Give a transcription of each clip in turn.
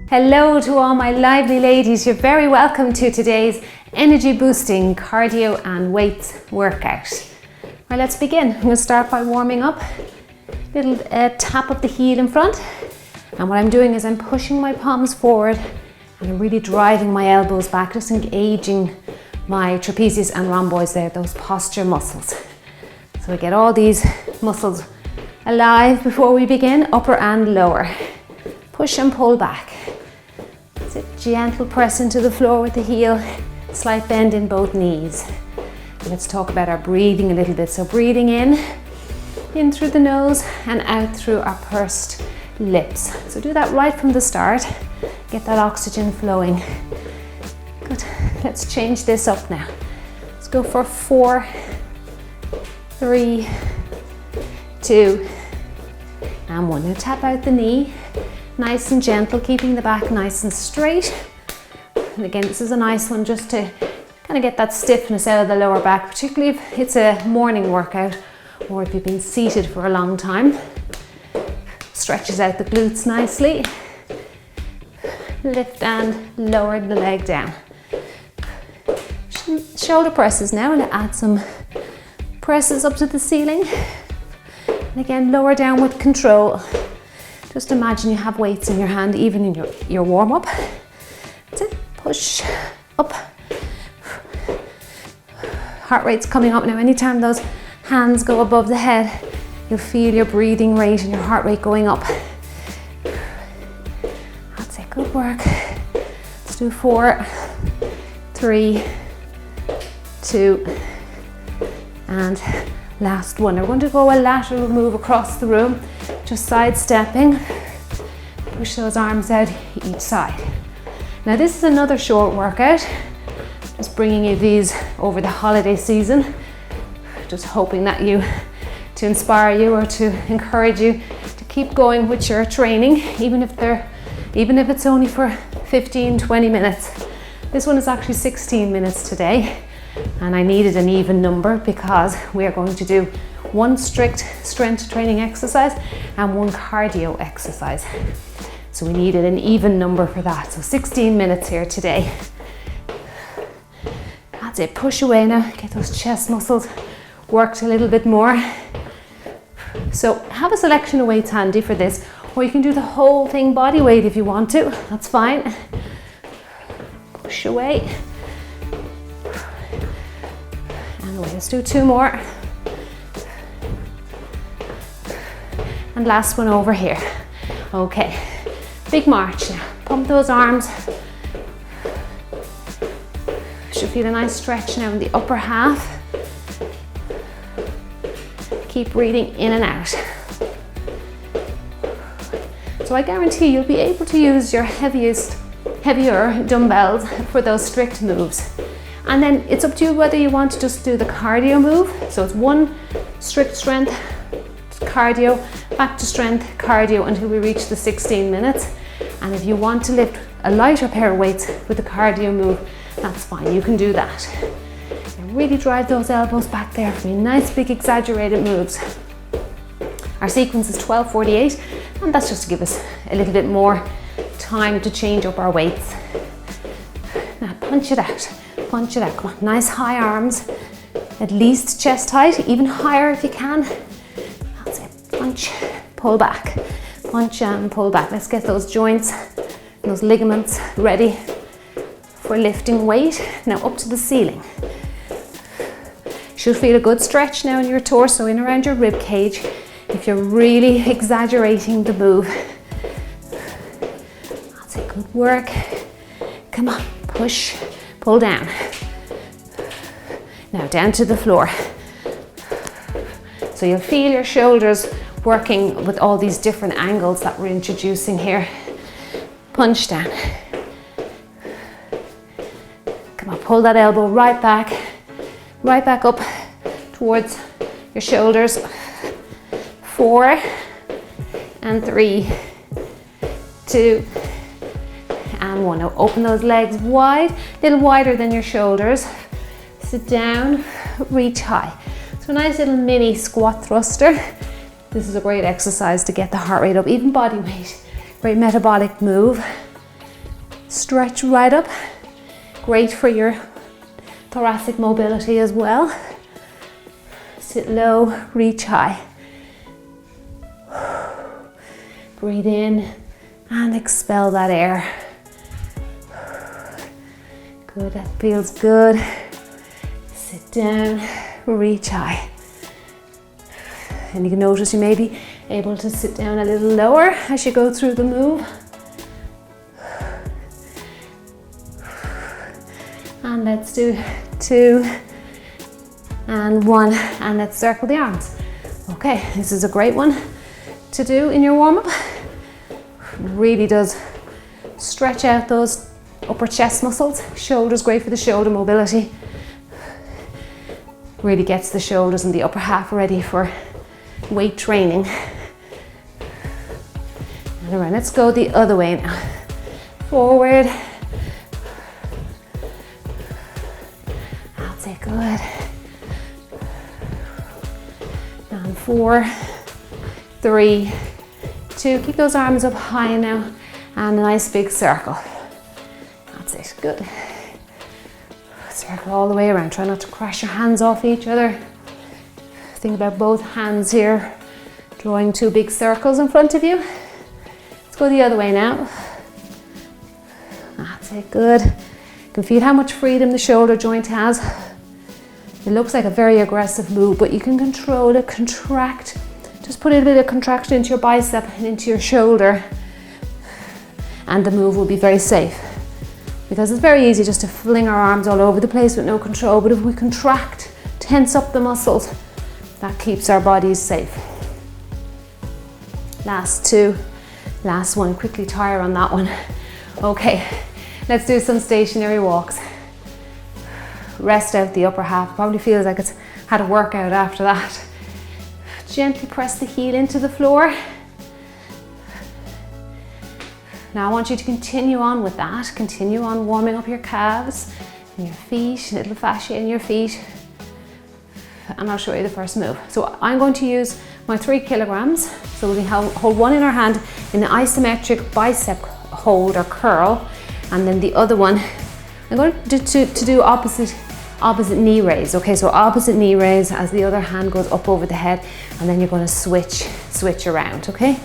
Hello to all my lively ladies. You're very welcome to today's energy boosting cardio and weights workout. Right, let's begin. I'm going to start by warming up. Little tap of the heel in front. And what I'm doing is I'm pushing my palms forward and I'm really driving my elbows back, just engaging my trapezius and rhomboids there, those posture muscles. So we get all these muscles alive before we begin, upper and lower. Push and pull back. It's a gentle press into the floor with the heel, slight bend in both knees. Let's talk about our breathing a little bit. So breathing in through the nose and out through our pursed lips. So do that right from the start. Get that oxygen flowing. Good. Let's change this up now. Let's go for 4, 3, 2, and 1. Now tap out the knee. Nice and gentle, keeping the back nice and straight. And again, this is a nice one just to kind of get that stiffness out of the lower back, particularly if it's a morning workout or if you've been seated for a long time. Stretches out the glutes nicely. Lift and lower the leg down. Shoulder presses now, and add some presses up to the ceiling. And again, lower down with control. Just imagine you have weights in your hand, even in your warm-up. That's it. Push up. Heart rate's coming up now. Anytime those hands go above the head, you'll feel your breathing rate and your heart rate going up. That's it. Good work. Let's do 4, 3, 2, and last one. We're going to go a lateral move across the room, just sidestepping. Push those arms out each side. Now this is another short workout. Just bringing you these over the holiday season. Just hoping that to inspire you or to encourage you to keep going with your training, even if it's only for 15-20 minutes. This one is actually 16 minutes today, and I needed an even number because we are going to do one strict strength training exercise and one cardio exercise. So we needed an even number for that. So 16 minutes here today. That's it. Push away now. Get those chest muscles worked a little bit more. So have a selection of weights handy for this, or you can do the whole thing body weight if you want to. That's fine. Push away. And away. Let's do 2 more. And last one over here. Okay, big march now. Pump those arms. Should feel a nice stretch now in the upper half. Keep breathing in and out. So I guarantee you'll be able to use your heavier dumbbells for those strict moves. And then it's up to you whether you want to just do the cardio move. So it's one strict strength, cardio, back to strength, cardio until we reach the 16 minutes. And if you want to lift a lighter pair of weights with the cardio move, that's fine, you can do that. And really drive those elbows back there for me. Nice big exaggerated moves. Our sequence is 12:48, and that's just to give us a little bit more time to change up our weights. Now punch it out, punch it out. Come on, nice high arms, at least chest height, even higher if you can. That's it. Punch, pull back, punch and pull back. Let's get those joints, those ligaments ready for lifting weight. Now up to the ceiling. Should feel a good stretch now in your torso, in around your rib cage, if you're really exaggerating the move. That's it, good work. Come on, push, pull down. Now down to the floor. So you'll feel your shoulders working with all these different angles that we're introducing here. Punch down. Come on, pull that elbow right back up towards your shoulders. 4 and 3, 2 and 1. Now open those legs wide, a little wider than your shoulders. Sit down, reach high. So a nice little mini squat thruster. This is a great exercise to get the heart rate up, even body weight. Great metabolic move. Stretch right up. Great for your thoracic mobility as well. Sit low, reach high. Breathe in and expel that air. Good, that feels good. Sit down, reach high. And you can notice you may be able to sit down a little lower as you go through the move. And let's do 2 and 1, and let's circle the arms. Okay, this is a great one to do in your warm-up. Really does stretch out those upper chest muscles. Shoulders, great for the shoulder mobility. Really gets the shoulders and the upper half ready for weight training. And around, let's go the other way now. Forward. That's it, good. And 4, 3, 2, keep those arms up high now, and a nice big circle. That's it, good. Circle all the way around, try not to crash your hands off each other. Think about both hands here, drawing 2 big circles in front of you. Let's go the other way now. That's it, good. You can feel how much freedom the shoulder joint has. It looks like a very aggressive move, but you can control it, contract. Just put a bit of contraction into your bicep and into your shoulder, and the move will be very safe. Because it's very easy just to fling our arms all over the place with no control, but if we contract, tense up the muscles, that keeps our bodies safe. Last 2, last 1, quickly tire on that one. Okay, let's do some stationary walks. Rest out the upper half, probably feels like it's had a workout after that. Gently press the heel into the floor. Now I want you to continue on with that. Continue on warming up your calves and your feet, little fascia in your feet. And I'll show you the first move. So I'm going to use my 3 kilograms. So we'll hold one in our hand in the isometric bicep hold or curl, and then the other one, I'm going to do opposite knee raise. Okay, so opposite knee raise as the other hand goes up over the head, and then you're going to switch around, okay?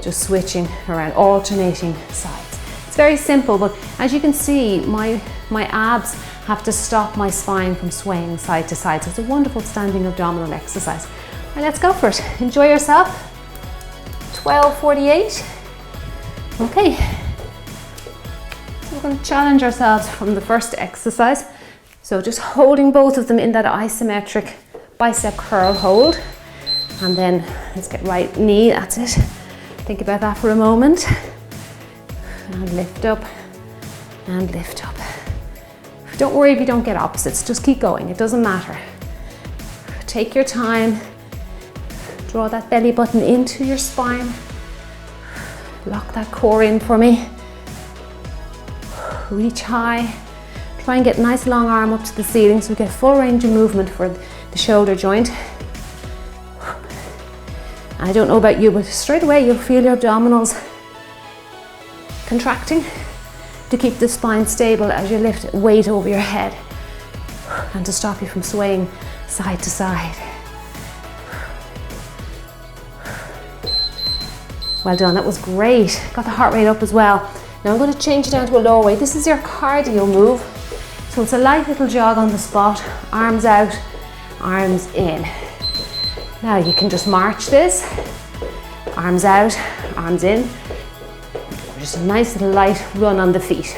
Just switching around, alternating sides. It's very simple, but as you can see, my abs have to stop my spine from swaying side to side. So it's a wonderful standing abdominal exercise. All right, let's go for it. Enjoy yourself. 12:48. Okay. So we're going to challenge ourselves from the first exercise. So just holding both of them in that isometric bicep curl hold. And then let's get right knee, that's it. Think about that for a moment. And lift up and lift up. Don't worry if you don't get opposites, just keep going, it doesn't matter. Take your time. Draw that belly button into your spine. Lock that core in for me. Reach high. Try and get a nice long arm up to the ceiling so we get full range of movement for the shoulder joint. I don't know about you, but straight away you'll feel your abdominals contracting to keep the spine stable as you lift weight over your head and to stop you from swaying side to side. Well done, that was great. Got the heart rate up as well. Now I'm going to change it down to a lower weight. This is your cardio move. So it's a light little jog on the spot, arms out, arms in. Now you can just march this, arms out, arms in. Just a nice little light run on the feet.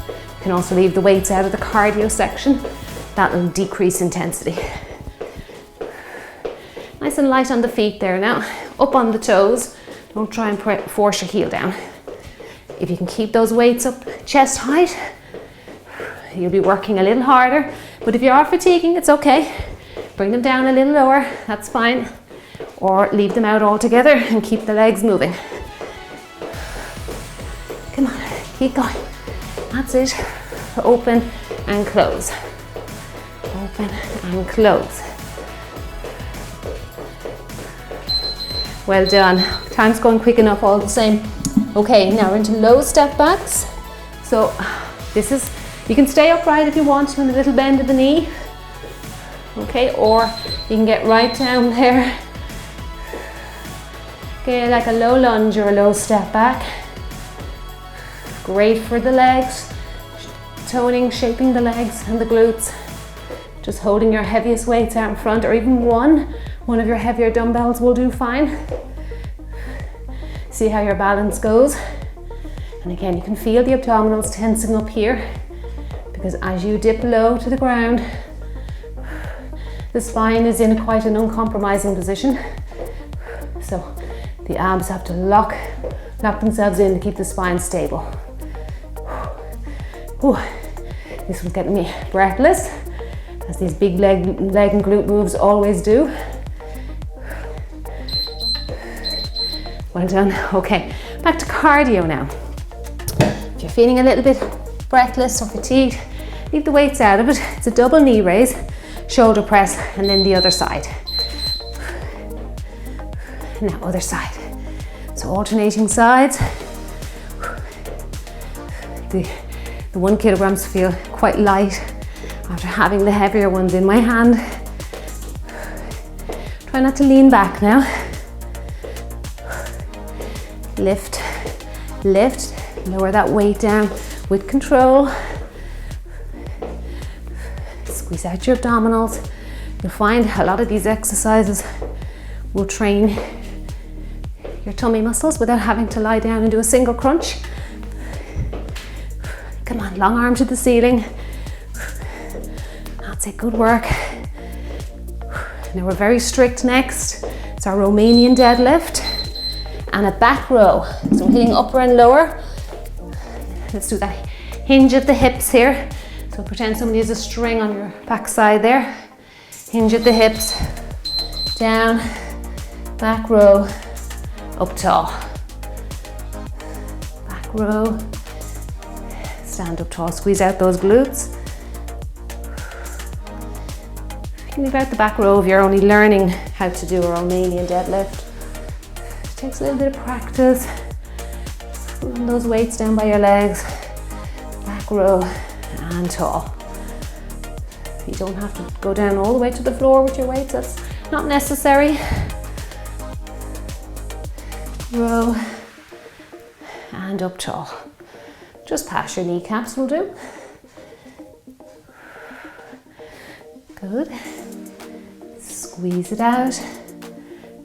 You can also leave the weights out of the cardio section. That will decrease intensity. Nice and light on the feet there now. Up on the toes. Don't try and force your heel down. If you can keep those weights up chest height, you'll be working a little harder. But if you are fatiguing, it's okay. Bring them down a little lower, that's fine. Or leave them out altogether and keep the legs moving. Come on, keep going. That's it. Open and close. Open and close. Well done. Time's going quick enough all the same. Okay, now we're into low step backs. So this is, you can stay upright if you want to, and a little bend of the knee. Okay, or you can get right down there. Okay, like a low lunge or a low step back. Great for the legs, toning, shaping the legs and the glutes. Just holding your heaviest weights out in front, or even one of your heavier dumbbells will do fine. See how your balance goes. And again, you can feel the abdominals tensing up here, because as you dip low to the ground, the spine is in quite an uncompromising position. So the abs have to lock themselves in to keep the spine stable. Ooh, this was getting me breathless, as these big leg and glute moves always do. Well done. Okay, back to cardio now. If you're feeling a little bit breathless or fatigued, leave the weights out of it. It's a double knee raise, shoulder press, and then the other side. Now other side. So alternating sides. The 1 kilograms feel quite light after having the heavier ones in my hand. Try not to lean back now. Lift, lift, lower that weight down with control. Squeeze out your abdominals. You'll find a lot of these exercises will train your tummy muscles without having to lie down and do a single crunch. Come on, long arm to the ceiling. That's it, good work. Now we're very strict next. It's our Romanian deadlift and a back row. So we're hitting upper and lower. Let's do that hinge at the hips here. So pretend somebody has a string on your back side there. Hinge at the hips, down, back row, up tall. Back row, stand up tall, squeeze out those glutes. You can leave out the back row if you're only learning how to do a Romanian deadlift. It takes a little bit of practice. Pulling those weights down by your legs, back row and tall. You don't have to go down all the way to the floor with your weights, that's not necessary. Row and up tall. Just past your kneecaps will do. Good. Squeeze it out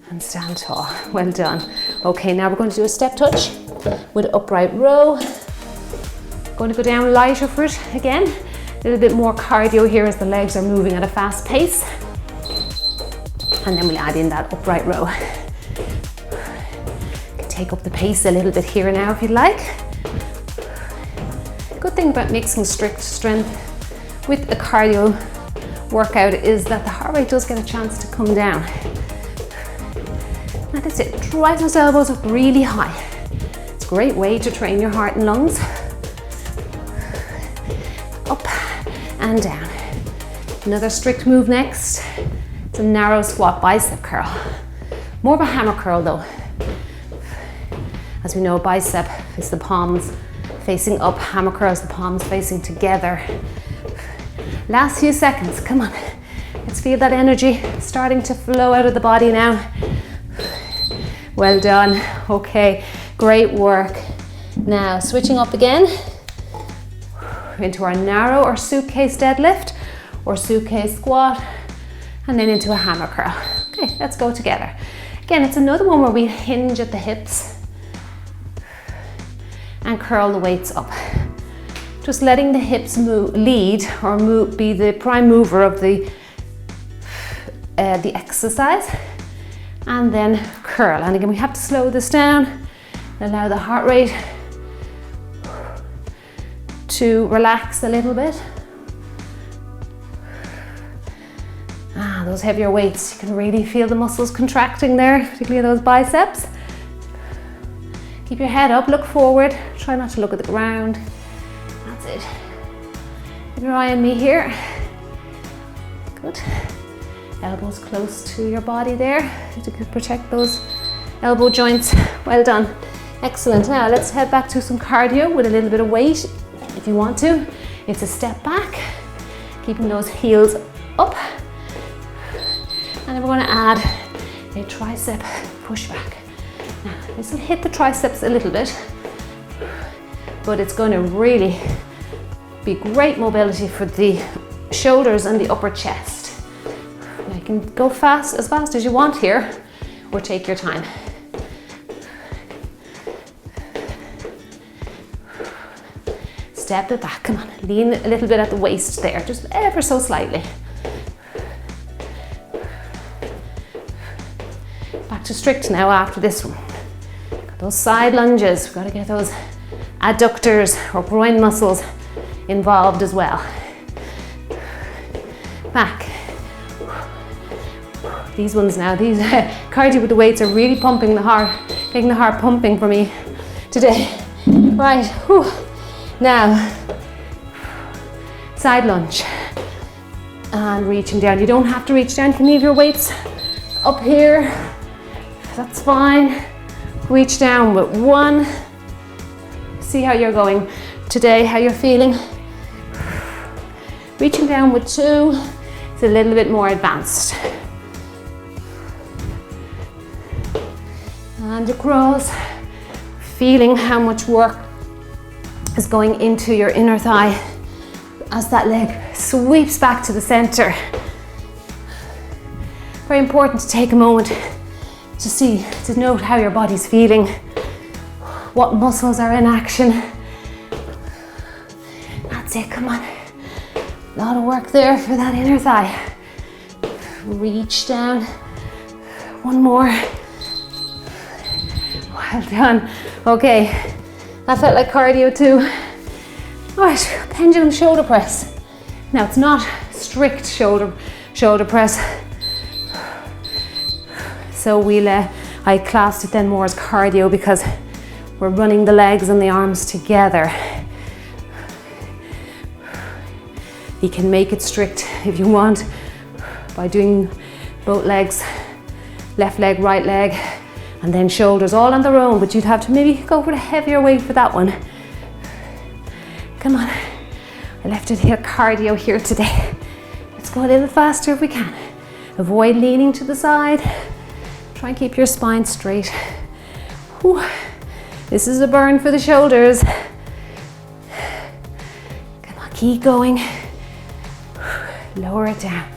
and stand tall. Well done. Okay, now we're going to do a step touch with upright row. Going to go down lighter for it again. A little bit more cardio here as the legs are moving at a fast pace. And then we'll add in that upright row. You can take up the pace a little bit here now if you'd like. Good thing about mixing strict strength with the cardio workout is that the heart rate does get a chance to come down. And that's it, drive those elbows up really high. It's a great way to train your heart and lungs. Up and down. Another strict move next. It's a narrow squat bicep curl. More of a hammer curl though. As we know, bicep is the palms facing up, hammer curl is the palms facing together. Last few seconds, come on. Let's feel that energy starting to flow out of the body now. Well done. Okay, great work. Now switching up again into our narrow or suitcase deadlift or suitcase squat, and then into a hammer curl. Okay, let's go together. Again, it's another one where we hinge at the hips and curl the weights up. Just letting the hips lead or be the prime mover of the exercise, and then curl. And again, we have to slow this down, allow the heart rate to relax a little bit. Those heavier weights, you can really feel the muscles contracting there, particularly those biceps. Keep your head up, look forward, try not to look at the ground. That's it. Keep your eye on me here. Good. Elbows close to your body there to protect those elbow joints. Well done. Excellent. Now let's head back to some cardio with a little bit of weight if you want to. It's a step back, keeping those heels up. And then we're going to add a tricep push back. Now this will hit the triceps a little bit, but it's going to really be great mobility for the shoulders and the upper chest. Now you can go as fast as you want here, or take your time. Step it back, come on, lean a little bit at the waist there, just ever so slightly. Back to strict now after this one. Got those side lunges, we've got to get those adductors or groin muscles involved as well. Back. These ones now, these cardio with the weights are really pumping the heart, making the heart pumping for me today. Right, whew. Now, side lunge and reaching down. You don't have to reach down, you can leave your weights up here, that's fine. Reach down with one. See how you're going today, how you're feeling. Reaching down with two, it's a little bit more advanced. And across, feeling how much work is going into your inner thigh as that leg sweeps back to the center. Very important to take a moment to note how your body's feeling, what muscles are in action. That's it, come on. A lot of work there for that inner thigh. Reach down. One more. Well done. Okay. That felt like cardio too. All right, pendulum shoulder press. Now it's not strict shoulder press. So I classed it then more as cardio because we're running the legs and the arms together. You can make it strict if you want by doing both legs, left leg, right leg, and then shoulders all on their own, but you'd have to maybe go for a heavier weight for that one. Come on, I left it here cardio here today. Let's go a little faster if we can. Avoid leaning to the side. Try and keep your spine straight. Whew. This is a burn for the shoulders. Come on, keep going. Lower it down,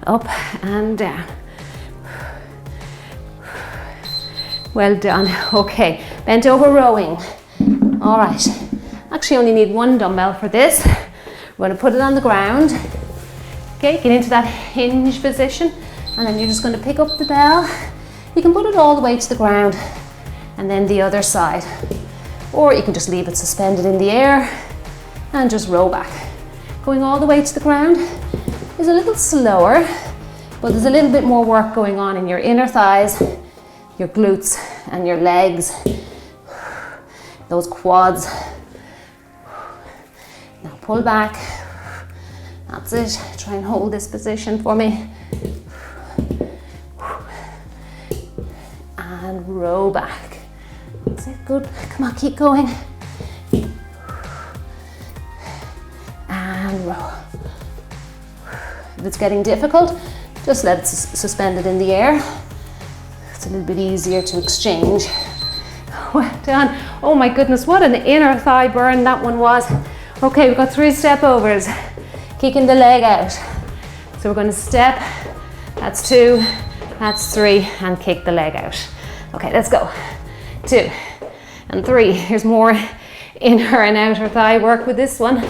up and down. Well done. Okay, bent over rowing. All right, actually only need one dumbbell for this. We're going to put it on the ground. Okay, get into that hinge position, and then you're just going to pick up the bell. You can put it all the way to the ground, and then the other side. Or you can just leave it suspended in the air and just row back. Going all the way to the ground is a little slower, but there's a little bit more work going on in your inner thighs, your glutes and your legs, those quads. Now pull back. That's it. Try and hold this position for me. And row back. That's it. Good. Come on, keep going. And row. If it's getting difficult, just let it suspend it in the air. It's a little bit easier to exchange. Well done. Oh my goodness, what an inner thigh burn that one was. Okay, we've got 3 step overs. Kicking the leg out. So we're going to step, that's 2, that's 3, and kick the leg out. Okay, let's go. 2 and 3. Here's more inner and outer thigh work with this one.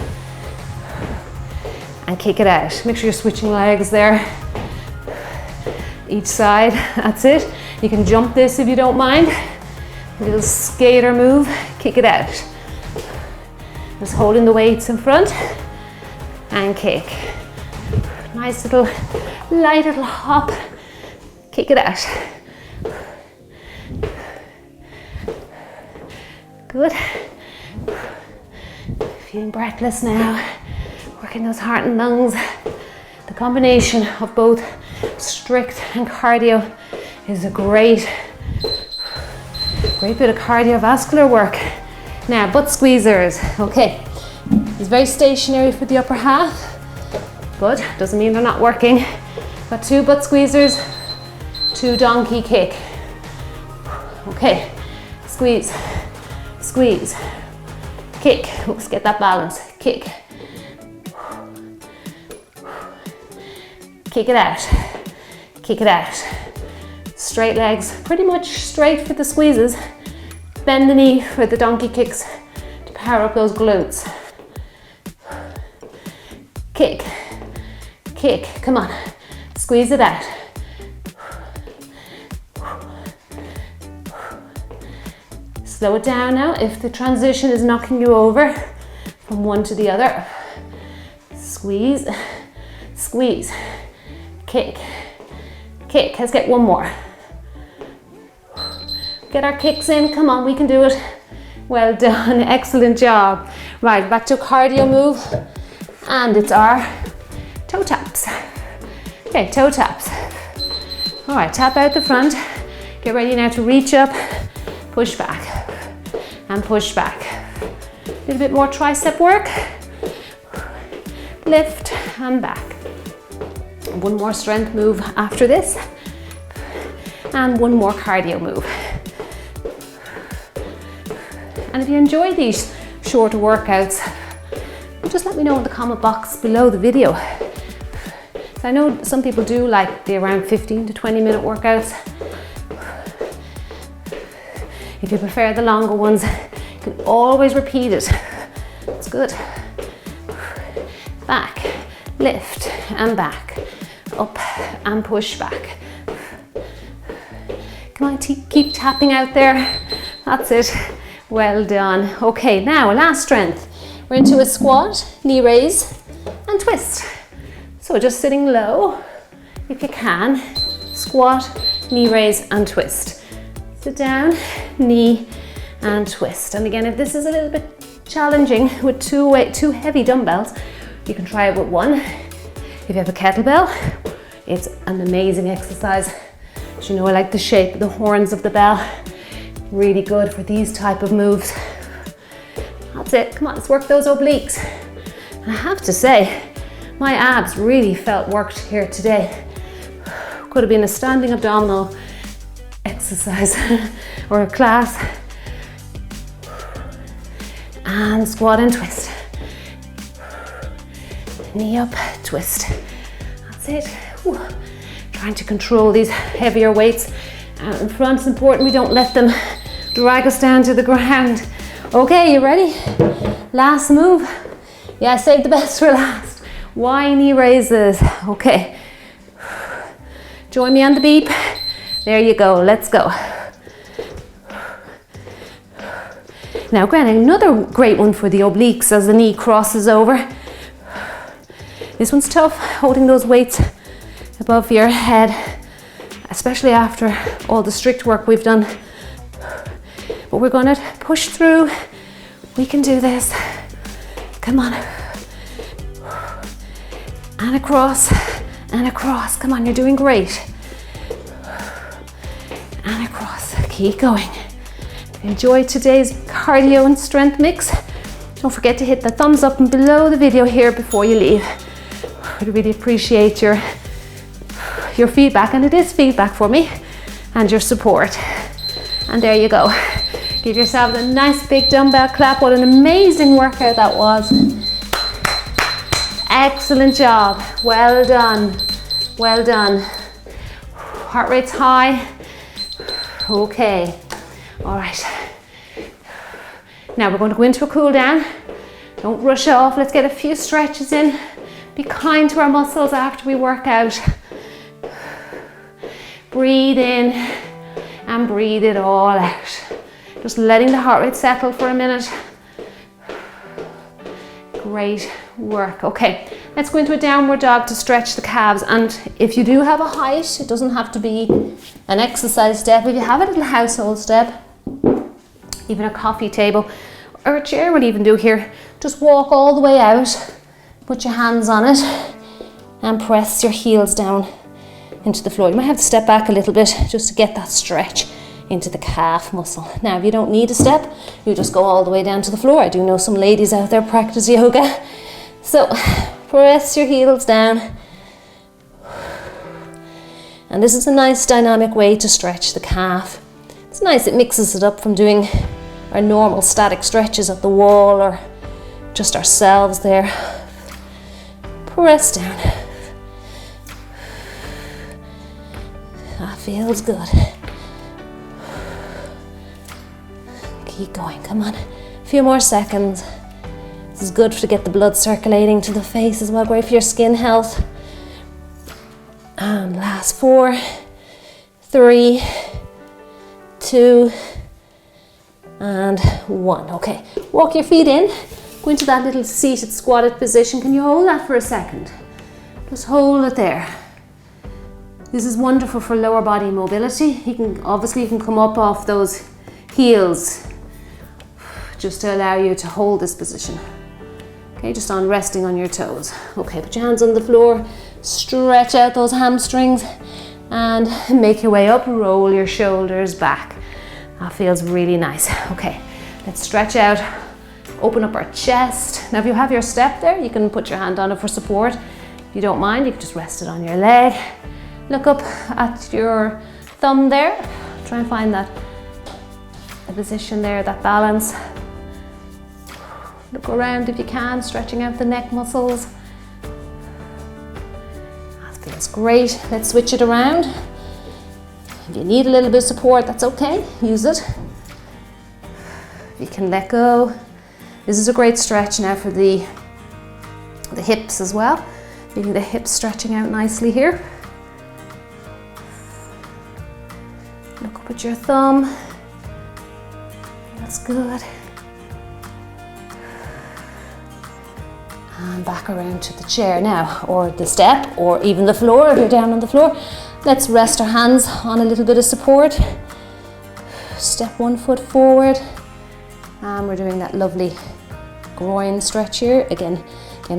And kick it out. Make sure you're switching legs there. Each side, that's it. You can jump this if you don't mind. A little skater move, kick it out. Just holding the weights in front and kick. Nice little, light little hop, kick it out. Good. Feeling breathless now. Working those heart and lungs. The combination of both strict and cardio is a great Great bit of cardiovascular work. Now, butt squeezers. Okay, it's very stationary for the upper half, but doesn't mean they're not working. Got 2 butt squeezers, 2 donkey kick. Okay, squeeze, squeeze, kick. Let's get that balance. Kick, kick it out, kick it out. Straight legs, pretty much straight for the squeezes. Bend the knee for the donkey kicks to power up those glutes. Kick, kick, come on, squeeze it out. Slow it down now if the transition is knocking you over from one to the other. Squeeze, squeeze, kick, kick. Let's get one more. Get our kicks in, come on, we can do it. Well done, excellent job. Right, back to a cardio move, and it's our toe taps. Okay, toe taps. All right, tap out the front. Get ready now to reach up, push back, and push back. A little bit more tricep work. Lift and back. One more strength move after this, and one more cardio move. And if you enjoy these shorter workouts, just let me know in the comment box below the video. So I know some people do like the around 15 to 20 minute workouts. If you prefer the longer ones, you can always repeat it. It's good. Back, lift and back, up and push back. Come on, keep tapping out there. That's it. Well done. Okay, now last strength. We're into a squat, knee raise and twist. So just sitting low, if you can, squat, knee raise and twist. Sit down, knee and twist. And again, if this is a little bit challenging with two heavy dumbbells, you can try it with one. If you have a kettlebell, it's an amazing exercise. As you know, I like the shape of the horns of the bell. Really good for these type of moves. That's it, come on, let's work those obliques. And I have to say, my abs really felt worked here today. Could have been a standing abdominal exercise or a class. And squat and twist. Knee up, twist. That's it. Whew. Trying to control these heavier weights out in front. It's important we don't let them drag us down to the ground. Okay, you ready? Last move. Yeah, save the best for last. Y knee raises. Okay. Join me on the beep. There you go, let's go. Now, granted, another great one for the obliques as the knee crosses over. This one's tough, holding those weights above your head, especially after all the strict work we've done. But we're gonna push through. We can do this. Come on. And across, and across. Come on, you're doing great. And across, keep going. Enjoy today's cardio and strength mix. Don't forget to hit the thumbs up and below the video here before you leave. I'd really appreciate your feedback, and it is feedback for me, and your support. And there you go. Give yourself a nice big dumbbell clap. What an amazing workout that was. Excellent job. Well done. Well done. Heart rate's high. Okay. All right. Now we're going to go into a cool down. Don't rush off. Let's get a few stretches in. Be kind to our muscles after we work out. Breathe in and breathe it all out. Just letting the heart rate settle for a minute. Great work. Okay, let's go into a downward dog to stretch the calves. And if you do have a height, it doesn't have to be an exercise step. If you have a little household step, even a coffee table or a chair will even do here. Just walk all the way out, put your hands on it and press your heels down into the floor. You might have to step back a little bit just to get that stretch into the calf muscle. Now, if you don't need a step, you just go all the way down to the floor. I do know some ladies out there practice yoga. So press your heels down. And this is a nice dynamic way to stretch the calf. It's nice, it mixes it up from doing our normal static stretches at the wall or just ourselves there. Press down. That feels good. Keep going, come on. A few more seconds. This is good to get the blood circulating to the face as well, great for your skin health. And last 4, 3, 2, and 1. Okay, walk your feet in. Go into that little seated, squatted position. Can you hold that for a second? Just hold it there. This is wonderful for lower body mobility. You can come up off those heels just to allow you to hold this position. Okay, just on resting on your toes. Okay, put your hands on the floor. Stretch out those hamstrings and make your way up. Roll your shoulders back. That feels really nice. Okay, let's stretch out. Open up our chest. Now, if you have your step there, you can put your hand on it for support. If you don't mind, you can just rest it on your leg. Look up at your thumb there. Try and find the position there, that balance. Look around if you can, stretching out the neck muscles. That feels great. Let's switch it around. If you need a little bit of support, that's okay. Use it. If you can let go. This is a great stretch now for the hips as well. Feeling the hips stretching out nicely here. Look up at your thumb. That's good. And back around to the chair now, or the step, or even the floor if you're down on the floor. Let's rest our hands on a little bit of support. Step one foot forward. And we're doing that lovely groin stretch here. Again,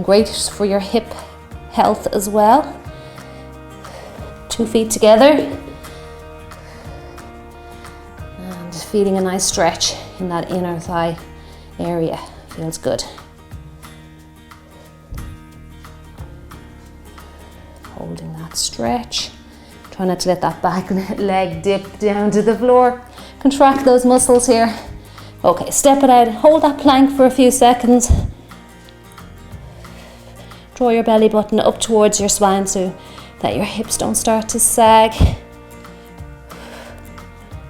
great for your hip health as well. 2 feet together. And feeling a nice stretch in that inner thigh area. Feels good. Holding that stretch. Try not to let that back leg dip down to the floor. Contract those muscles here. Okay, step it out. Hold that plank for a few seconds. Draw your belly button up towards your spine so that your hips don't start to sag.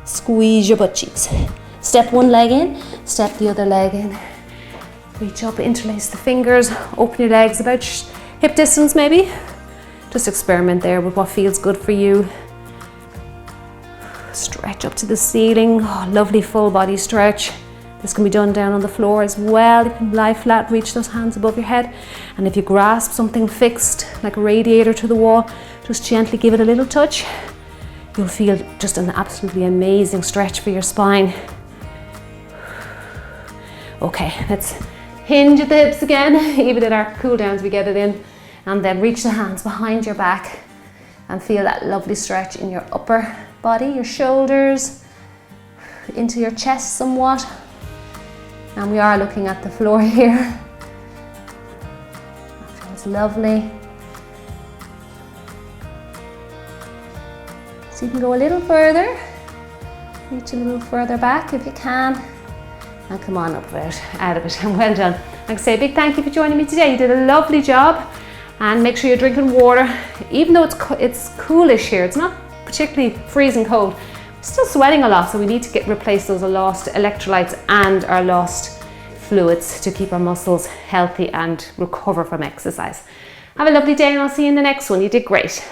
Squeeze your butt cheeks. Step one leg in, step the other leg in. Reach up, interlace the fingers, open your legs about hip distance maybe. Just experiment there with what feels good for you. Stretch up to the ceiling. Oh, lovely full body stretch. This can be done down on the floor as well. You can lie flat, reach those hands above your head. And if you grasp something fixed, like a radiator to the wall, just gently give it a little touch. You'll feel just an absolutely amazing stretch for your spine. Okay, let's hinge at the hips again. Even in our cool downs, we get it in. And then reach the hands behind your back and feel that lovely stretch in your upper body, your shoulders, into your chest somewhat. And we are looking at the floor here. That feels lovely. So you can go a little further, reach a little further back if you can, and come on up out of it, and well done. Like I say, a big thank you for joining me today. You did a lovely job, and make sure you're drinking water. Even though it's coolish here, it's not particularly freezing cold, we're still sweating a lot, so we need to replace those lost electrolytes and our lost fluids to keep our muscles healthy and recover from exercise. Have a lovely day, and I'll see you in the next one. You did great.